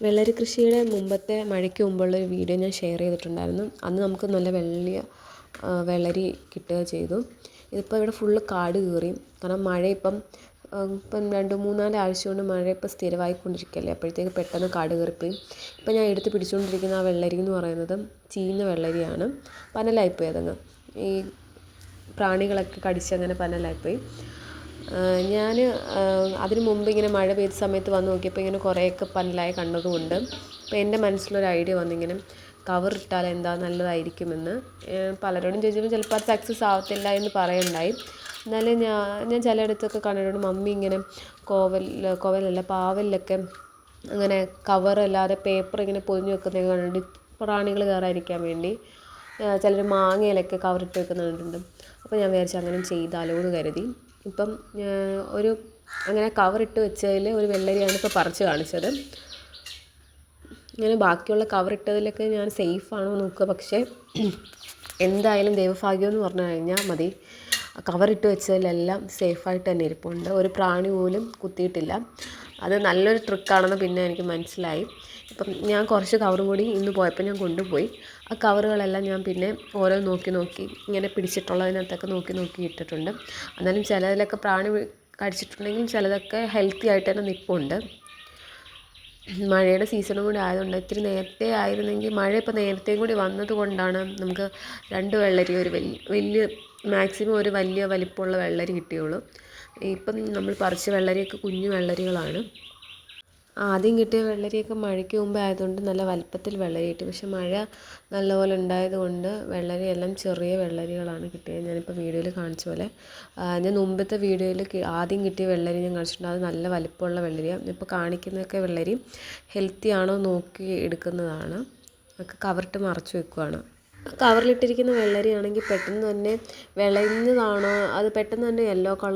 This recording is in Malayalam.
വെള്ളരി കൃഷിയുടെ മുമ്പത്തെ മഴയ്ക്ക് മുമ്പുള്ളൊരു വീഡിയോ ഞാൻ ഷെയർ ചെയ്തിട്ടുണ്ടായിരുന്നു. അന്ന് നമുക്ക് നല്ല വലിയ വെള്ളരി കിട്ടുക ചെയ്തു. ഇതിപ്പോൾ ഇവിടെ ഫുള്ള് കാട് കയറി. കാരണം മഴ ഇപ്പം 2-3-4 ആഴ്ച കൊണ്ട് മഴ ഇപ്പോൾ സ്ഥിരമായിക്കൊണ്ടിരിക്കുകയല്ലേ. അപ്പോഴത്തേക്ക് പെട്ടെന്ന് കാട് കയറിപ്പോയി. ഇപ്പം ഞാൻ എടുത്ത് പിടിച്ചുകൊണ്ടിരിക്കുന്ന ആ വെള്ളരി എന്ന് പറയുന്നത് ചീഞ്ഞ വെള്ളരിയാണ്. പന്നലായിപ്പോയി അതങ്ങ്. ഈ പ്രാണികളൊക്കെ കടിച്ചങ്ങനെ പന്നലായിപ്പോയി. ഞാൻ അതിന് മുമ്പ് ഇങ്ങനെ മഴ പെയ്ത സമയത്ത് വന്ന് നോക്കിയപ്പോൾ ഇങ്ങനെ കുറേയൊക്കെ പന്നലായി കണ്ടതുകൊണ്ട് അപ്പോൾ എൻ്റെ മനസ്സിലൊരു ഐഡിയ വന്നിങ്ങനെ കവറിട്ടാൽ എന്താ നല്ലതായിരിക്കുമെന്ന്. പലരോടും ചോദിച്ചപ്പോൾ ചിലപ്പോൾ അത് സക്സസ് ആവത്തില്ല എന്ന് പറയുണ്ടായി. എന്നാലും ഞാൻ ചിലയിടത്തൊക്കെ കണ്ടിട്ടുണ്ട് മമ്മി ഇങ്ങനെ കോവലല്ല പാവലിലൊക്കെ അങ്ങനെ കവറല്ലാതെ പേപ്പർ ഇങ്ങനെ പൊതിഞ്ഞ് വെക്കുന്നതൊക്കെ കണ്ടിട്ടുണ്ട്, പ്രാണികൾ കയറാതിരിക്കാൻ വേണ്ടി. ചിലർ മാങ്ങയിലൊക്കെ കവറിട്ട് വെക്കുന്നത് കണ്ടിട്ടുണ്ട്. അപ്പോൾ ഞാൻ വിചാരിച്ചു അങ്ങനെ ചെയ്താലോ എന്ന് കരുതി. ഇപ്പം അങ്ങനെ കവറിട്ട് വെച്ചതിൽ ഒരു വെള്ളരിയാണ് ഇപ്പോൾ പറിച്ച് കാണിച്ചത്. ഇങ്ങനെ ബാക്കിയുള്ള കവറിട്ടതിലൊക്കെ ഞാൻ സേഫാണോ നോക്കുക. പക്ഷേ എന്തായാലും ദൈവഭാഗ്യം എന്ന് പറഞ്ഞു കഴിഞ്ഞാൽ മതി. കവറിട്ട് വെച്ചതിലെല്ലാം സേഫായിട്ട് തന്നെ ഇരിപ്പുണ്ട്. ഒരു പ്രാണി പോലും കുത്തിയിട്ടില്ല. അത് നല്ലൊരു ട്രിക്കാണെന്ന് പിന്നെ എനിക്ക് മനസ്സിലായി. ഇപ്പം ഞാൻ കുറച്ച് കവറും കൂടി ഇന്ന് പോയപ്പോൾ ഞാൻ കൊണ്ടുപോയി. ആ കവറുകളെല്ലാം ഞാൻ പിന്നെ ഓരോ നോക്കി ഇങ്ങനെ പിടിച്ചിട്ടുള്ളതിനകത്തൊക്കെ നോക്കി ഇട്ടിട്ടുണ്ട്. എന്നാലും ചിലതിലൊക്കെ പ്രാണി കടിച്ചിട്ടുണ്ടെങ്കിൽ ചിലതൊക്കെ ഹെൽത്തി ആയിട്ട് തന്നെ നിൽപ്പുണ്ട്. മഴയുടെ സീസണും കൂടി ആയതുകൊണ്ട് ഇത്തിരി നേരത്തെ ആയിരുന്നെങ്കിൽ, മഴ ഇപ്പോൾ നേരത്തെയും കൂടി വന്നത് കൊണ്ടാണ് നമുക്ക് 2 വെള്ളരി ഒരു വലിയ മാക്സിമം ഒരു വലിയ വലിപ്പമുള്ള വെള്ളരി കിട്ടിയുള്ളൂ. ഇപ്പം നമ്മൾ പറിച്ച വെള്ളരിയൊക്കെ കുഞ്ഞു വെള്ളരികളാണ്. ആദ്യം കിട്ടിയ വെള്ളരിയൊക്കെ മഴയ്ക്ക് മുമ്പേ ആയതുകൊണ്ട് നല്ല വലിപ്പത്തിൽ വെള്ളരി കിട്ടി. പക്ഷെ മഴ നല്ലപോലെ ഉണ്ടായതുകൊണ്ട് വെള്ളരിയെല്ലാം ചെറിയ വെള്ളരികളാണ് കിട്ടിയത്. ഞാനിപ്പോൾ വീഡിയോയിൽ കാണിച്ച പോലെ. ഞാൻ മുമ്പത്തെ വീഡിയോയിൽ ആദ്യം കിട്ടിയ വെള്ളരി ഞാൻ കാണിച്ചിട്ടുണ്ട്. അത് നല്ല വലിപ്പമുള്ള വെള്ളരിയാണ്. ഇപ്പോൾ കാണിക്കുന്നതൊക്കെ വെള്ളരി ഹെൽത്തി ആണോ നോക്കി എടുക്കുന്നതാണ്. ഒക്കെ കവറിട്ട് മറച്ച് വെക്കുകയാണ്. കവറിലിട്ടിരിക്കുന്ന വെള്ളരിയാണെങ്കിൽ പെട്ടെന്ന് തന്നെ വിളയുന്നതാണോ, അത് പെട്ടെന്ന് തന്നെ യെല്ലോ കളർ